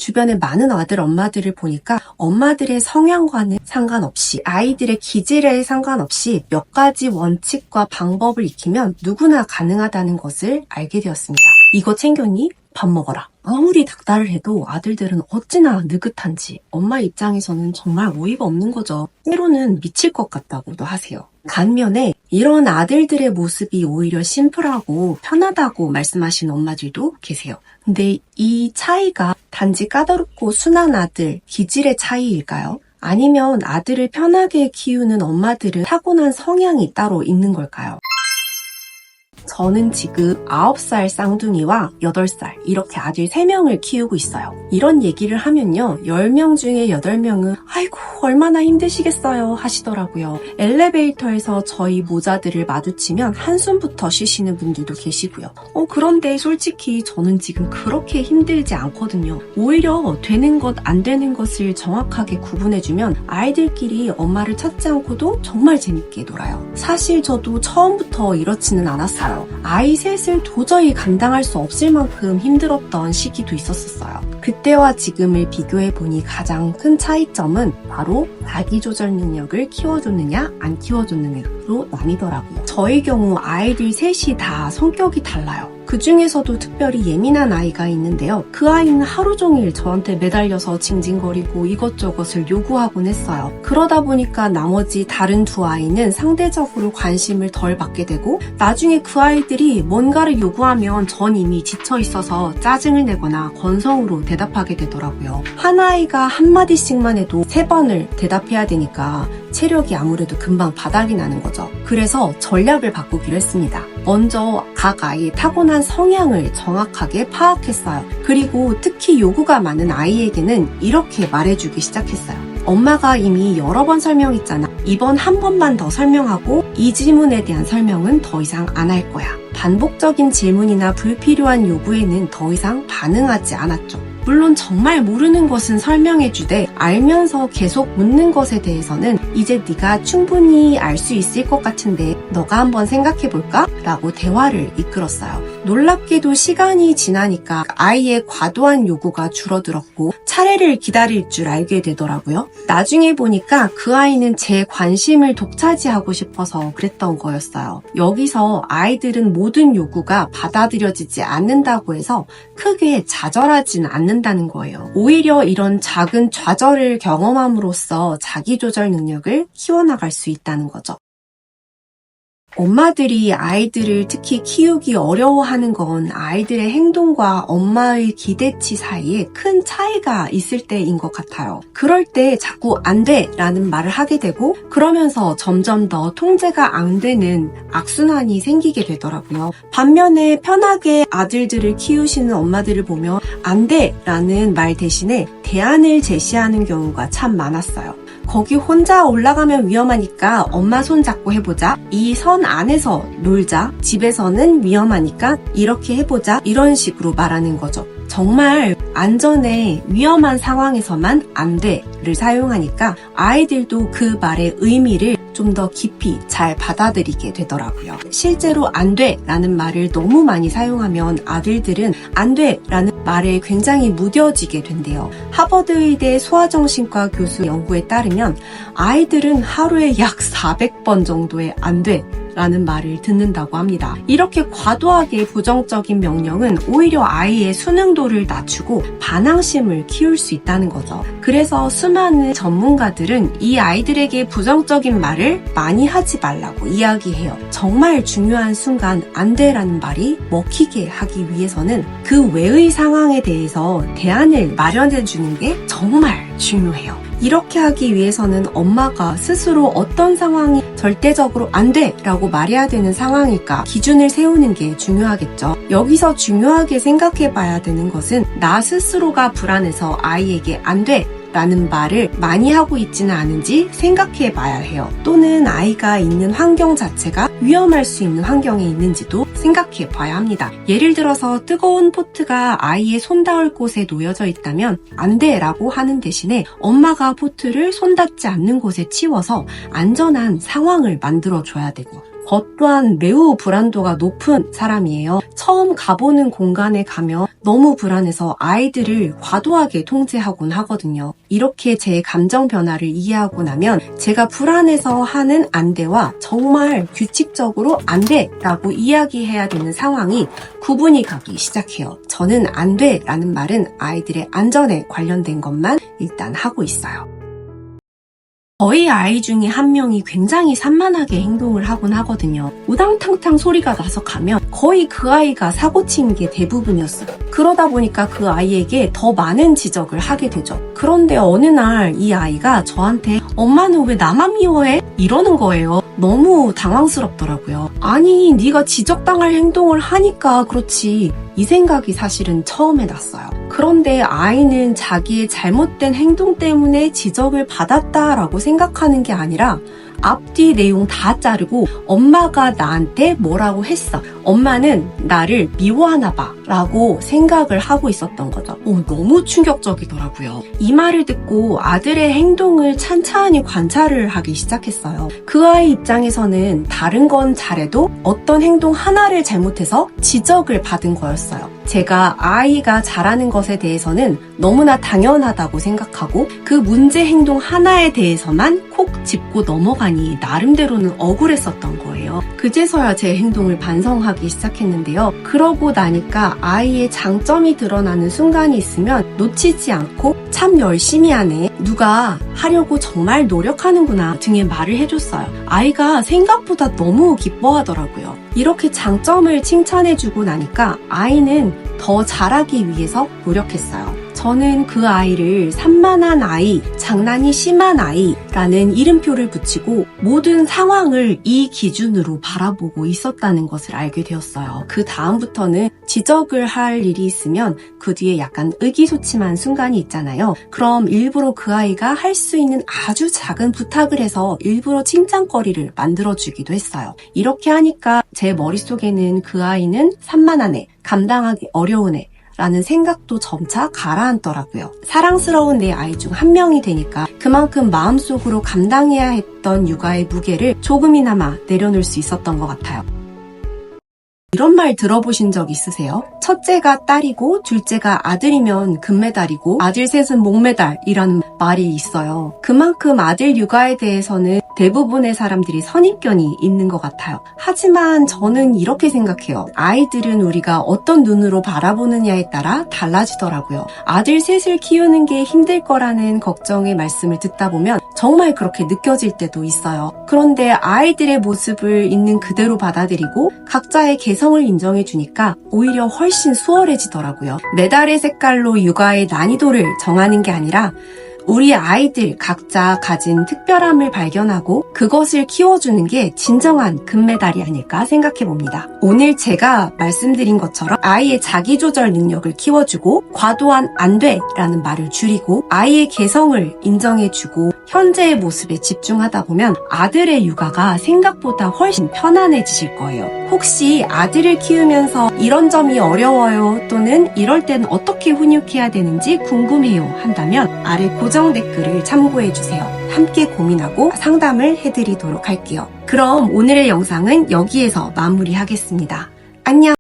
주변에 많은 아들 엄마들을 보니까 엄마들의 성향과는 상관없이 아이들의 기질에 상관없이 몇 가지 원칙과 방법을 익히면 누구나 가능하다는 것을 알게 되었습니다. 이거 챙겼니? 밥 먹어라. 아무리 닥달을 해도 아들들은 어찌나 느긋한지 엄마 입장에서는 정말 어이가 없는 거죠. 때로는 미칠 것 같다고도 하세요. 반면에 이런 아들들의 모습이 오히려 심플하고 편하다고 말씀하시는 엄마들도 계세요. 근데 이 차이가 단지 까다롭고 순한 아들, 기질의 차이일까요? 아니면 아들을 편하게 키우는 엄마들은 타고난 성향이 따로 있는 걸까요? 저는 지금 9살 쌍둥이와 8살 이렇게 아들 3명을 키우고 있어요. 이런 얘기를 하면요. 10명 중에 8명은 아이고 얼마나 힘드시겠어요 하시더라고요. 엘리베이터에서 저희 모자들을 마주치면 한숨부터 쉬시는 분들도 계시고요. 그런데 솔직히 저는 지금 그렇게 힘들지 않거든요. 오히려 되는 것, 안 되는 것을 정확하게 구분해주면 아이들끼리 엄마를 찾지 않고도 정말 재밌게 놀아요. 사실 저도 처음부터 이렇지는 않았어요. 아이 셋을 도저히 감당할 수 없을 만큼 힘들었던 시기도 있었어요. 그때와 지금을 비교해보니 가장 큰 차이점은 바로 자기조절 능력을 키워줬느냐 안 키워줬느냐로 나뉘더라고요. 저의 경우 아이들 셋이 다 성격이 달라요. 그 중에서도 특별히 예민한 아이가 있는데요. 그 아이는 하루 종일 저한테 매달려서 징징거리고 이것저것을 요구하곤 했어요. 그러다 보니까 나머지 다른 두 아이는 상대적으로 관심을 덜 받게 되고 나중에 그 아이들이 뭔가를 요구하면 전 이미 지쳐 있어서 짜증을 내거나 건성으로 대답하게 되더라고요. 한 아이가 한마디씩만 해도 3번을 대답해야 되니까 체력이 아무래도 금방 바닥이 나는 거죠. 그래서 전략을 바꾸기로 했습니다. 먼저 각 아이의 타고난 성향을 정확하게 파악했어요. 그리고 특히 요구가 많은 아이에게는 이렇게 말해주기 시작했어요. 엄마가 이미 여러 번 설명했잖아. 이번 한 번만 더 설명하고 이 질문에 대한 설명은 더 이상 안 할 거야. 반복적인 질문이나 불필요한 요구에는 더 이상 반응하지 않았죠. 물론 정말 모르는 것은 설명해주되 알면서 계속 묻는 것에 대해서는 이제 네가 충분히 알 수 있을 것 같은데 너가 한번 생각해볼까? 라고 대화를 이끌었어요. 놀랍게도 시간이 지나니까 아이의 과도한 요구가 줄어들었고 차례를 기다릴 줄 알게 되더라고요. 나중에 보니까 그 아이는 제 관심을 독차지하고 싶어서 그랬던 거였어요. 여기서 아이들은 모든 요구가 받아들여지지 않는다고 해서 크게 좌절하진 않는다는 거예요. 오히려 이런 작은 좌절을 경험함으로써 자기조절 능력을 키워나갈 수 있다는 거죠. 엄마들이 아이들을 특히 키우기 어려워하는 건 아이들의 행동과 엄마의 기대치 사이에 큰 차이가 있을 때인 것 같아요. 그럴 때 자꾸 안 돼 라는 말을 하게 되고 그러면서 점점 더 통제가 안 되는 악순환이 생기게 되더라고요. 반면에 편하게 아들들을 키우시는 엄마들을 보면 안 돼 라는 말 대신에 대안을 제시하는 경우가 참 많았어요. 거기 혼자 올라가면 위험하니까 엄마 손 잡고 해보자. 이 선 안에서 놀자. 집에서는 위험하니까 이렇게 해보자. 이런 식으로 말하는 거죠. 정말 안전에 위험한 상황에서만 안 돼를 사용하니까 아이들도 그 말의 의미를 좀 더 깊이 잘 받아들이게 되더라고요. 실제로 안 돼 라는 말을 너무 많이 사용하면 아들들은 안 돼 라는 말에 굉장히 무뎌지게 된대요. 하버드 의대 소아정신과 교수 연구에 따르면 아이들은 하루에 약 400번 정도의 안 돼 라는 말을 듣는다고 합니다. 이렇게 과도하게 부정적인 명령은 오히려 아이의 수능도를 낮추고 반항심을 키울 수 있다는 거죠. 그래서 수많은 전문가들은 이 아이들에게 부정적인 말을 많이 하지 말라고 이야기해요. 정말 중요한 순간 안 돼라는 말이 먹히게 하기 위해서는 그 외의 상황에 대해서 대안을 마련해 주는 게 정말 중요해요. 이렇게 하기 위해서는 엄마가 스스로 어떤 상황이 절대적으로 안 돼! 라고 말해야 되는 상황일까 기준을 세우는 게 중요하겠죠. 여기서 중요하게 생각해 봐야 되는 것은 나 스스로가 불안해서 아이에게 안 돼! 라는 말을 많이 하고 있지는 않은지 생각해 봐야 해요. 또는 아이가 있는 환경 자체가 위험할 수 있는 환경에 있는지도 생각해 봐야 합니다. 예를 들어서 뜨거운 포트가 아이의 손 닿을 곳에 놓여져 있다면 안 돼 라고 하는 대신에 엄마가 포트를 손 닿지 않는 곳에 치워서 안전한 상황을 만들어 줘야 되고 저 또한 매우 불안도가 높은 사람이에요. 처음 가보는 공간에 가면 너무 불안해서 아이들을 과도하게 통제하곤 하거든요. 이렇게 제 감정 변화를 이해하고 나면 제가 불안해서 하는 안 돼와 정말 규칙적으로 안 돼라고 이야기해야 되는 상황이 구분이 가기 시작해요. 저는 안 돼라는 말은 아이들의 안전에 관련된 것만 일단 하고 있어요. 저희 아이 중에 한 명이 굉장히 산만하게 행동을 하곤 하거든요. 우당탕탕 소리가 나서 가면 거의 그 아이가 사고친 게 대부분이었어요. 그러다 보니까 그 아이에게 더 많은 지적을 하게 되죠. 그런데 어느 날 이 아이가 저한테 엄마는 왜 나만 미워해? 이러는 거예요. 너무 당황스럽더라고요. 아니, 네가 지적당할 행동을 하니까 그렇지. 이 생각이 사실은 처음에 났어요. 그런데 아이는 자기의 잘못된 행동 때문에 지적을 받았다라고 생각하는 게 아니라 앞뒤 내용 다 자르고 엄마가 나한테 뭐라고 했어. 엄마는 나를 미워하나 봐 라고 생각을 하고 있었던 거죠. 너무 충격적이더라고요. 이 말을 듣고 아들의 행동을 찬찬히 관찰을 하기 시작했어요. 그 아이 입장에서는 다른 건 잘해도 어떤 행동 하나를 잘못해서 지적을 받은 거였어요. 제가 아이가 잘하는 것에 대해서는 너무나 당연하다고 생각하고 그 문제 행동 하나에 대해서만 콕 짚고 넘어가니 나름대로는 억울했었던 거예요. 그제서야 제 행동을 반성하기 시작했는데요. 그러고 나니까 아이의 장점이 드러나는 순간이 있으면 놓치지 않고 참 열심히 하네. 누가 하려고 정말 노력하는구나 등의 말을 해줬어요. 아이가 생각보다 너무 기뻐하더라고요. 이렇게 장점을 칭찬해주고 나니까 아이는 더 잘하기 위해서 노력했어요. 저는 그 아이를 산만한 아이, 장난이 심한 아이라는 이름표를 붙이고 모든 상황을 이 기준으로 바라보고 있었다는 것을 알게 되었어요. 그 다음부터는 지적을 할 일이 있으면 그 뒤에 약간 의기소침한 순간이 있잖아요. 그럼 일부러 그 아이가 할 수 있는 아주 작은 부탁을 해서 일부러 칭찬거리를 만들어주기도 했어요. 이렇게 하니까 제 머릿속에는 그 아이는 산만한 애, 감당하기 어려운 애, 라는 생각도 점차 가라앉더라고요. 사랑스러운 내 아이 중 한 명이 되니까 그만큼 마음속으로 감당해야 했던 육아의 무게를 조금이나마 내려놓을 수 있었던 것 같아요. 이런 말 들어보신 적 있으세요? 첫째가 딸이고 둘째가 아들이면 금메달이고 아들 셋은 목메달이라는 말이 있어요. 그만큼 아들 육아에 대해서는 대부분의 사람들이 선입견이 있는 것 같아요. 하지만 저는 이렇게 생각해요. 아이들은 우리가 어떤 눈으로 바라보느냐에 따라 달라지더라고요. 아들 셋을 키우는 게 힘들 거라는 걱정의 말씀을 듣다 보면 정말 그렇게 느껴질 때도 있어요. 그런데 아이들의 모습을 있는 그대로 받아들이고 각자의 개성을 인정해주니까 오히려 훨씬 수월해지더라고요. 메달의 색깔로 육아의 난이도를 정하는 게 아니라 우리 아이들 각자 가진 특별함을 발견하고 그것을 키워주는 게 진정한 금메달이 아닐까 생각해봅니다. 오늘 제가 말씀드린 것처럼 아이의 자기조절 능력을 키워주고 과도한 안 돼라는 말을 줄이고 아이의 개성을 인정해주고 현재의 모습에 집중하다 보면 아들의 육아가 생각보다 훨씬 편안해지실 거예요. 혹시 아들을 키우면서 이런 점이 어려워요 또는 이럴 땐 어떻게 훈육해야 되는지 궁금해요 한다면 아래 고정 댓글을 참고해주세요. 함께 고민하고 상담을 해드리도록 할게요. 그럼 오늘의 영상은 여기에서 마무리하겠습니다. 안녕!